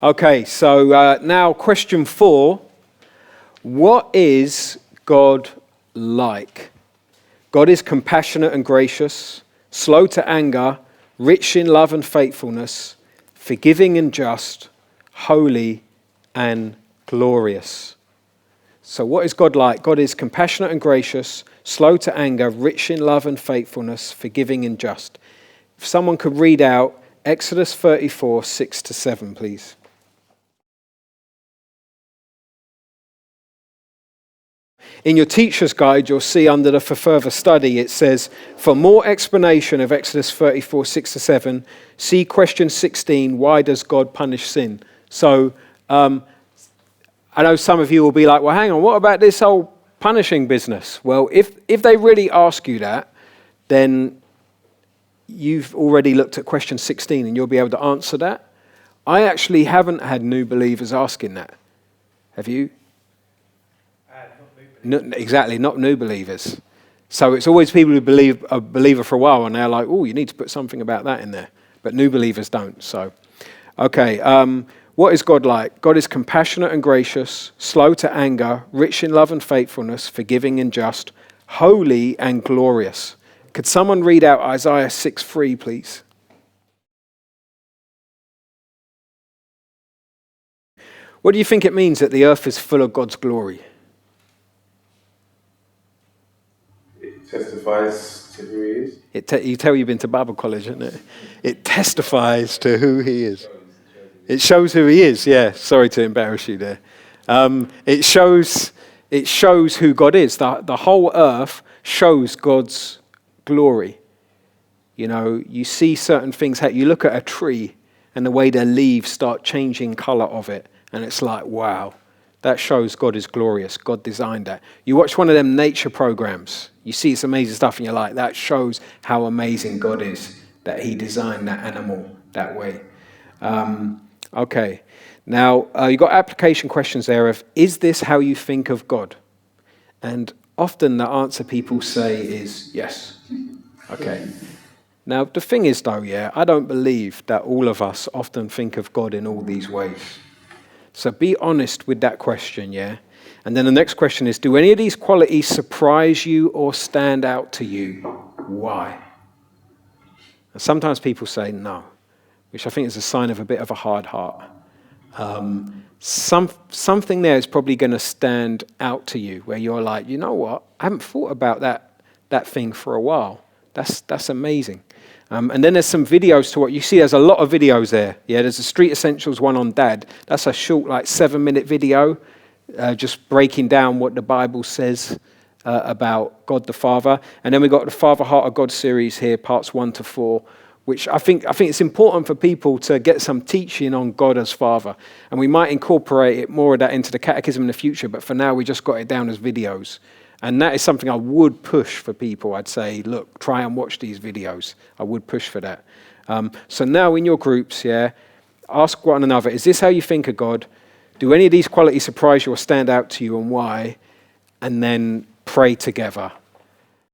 Okay, so now question 4. What is God like? God is compassionate and gracious, slow to anger, rich in love and faithfulness, forgiving and just, holy and glorious. So what is God like? God is compassionate and gracious, slow to anger, rich in love and faithfulness, forgiving and just. If someone could read out Exodus 34, 6-7, please. In your teacher's guide, you'll see under the for further study, it says, for more explanation of Exodus 34, 6-7, see question 16, why does God punish sin? So I know some of you will be like, well, hang on, what about this whole punishing business? Well, if they really ask you that, then you've already looked at question 16 and you'll be able to answer that. I actually haven't had new believers asking that. Have you? Exactly, not new believers. So it's always people who believe a believer for a while and they're like, oh, you need to put something about that in there. But new believers don't. So, okay, what is God like? God is compassionate and gracious, slow to anger, rich in love and faithfulness, forgiving and just, holy and glorious. Could someone read out Isaiah 6:3, please? What do you think it means that the earth is full of God's glory? Testifies to who he is. You tell you've been to Bible college, isn't it? It testifies to who he is. It shows who he is, yeah. Sorry to embarrass you there. It shows who God is. The whole earth shows God's glory. You know, you see certain things. You look at a tree and the way the leaves start changing colour of it. And it's like, wow, that shows God is glorious. God designed that. You watch one of them nature programs. You see it's amazing stuff and you're like, that shows how amazing God is, that he designed that animal that way. Okay. Now, you've got application questions there of, is this how you think of God? And often the answer people say is yes. Okay. Now, the thing is though, I don't believe that all of us often think of God in all these ways. So be honest with that question, And then the next question is, do any of these qualities surprise you or stand out to you? Why? And sometimes people say no, which I think is a sign of a bit of a hard heart. Something there is probably going to stand out to you where you're like, you know what? I haven't thought about that thing for a while. That's amazing. And then there's some videos to what you see. There's a lot of videos there. There's a Street Essentials one on Dad. That's a short, 7-minute video, just breaking down what the Bible says about God the Father. And then we've got the Father Heart of God series here, parts 1-4, which I think it's important for people to get some teaching on God as Father. And we might incorporate it more of that into the Catechism in the future, but for now we just got it down as videos. And that is something I would push for people. I'd say, look, try and watch these videos. I would push for that. So now in your groups, ask one another, is this how you think of God? Do any of these qualities surprise you or stand out to you and why? And then pray together.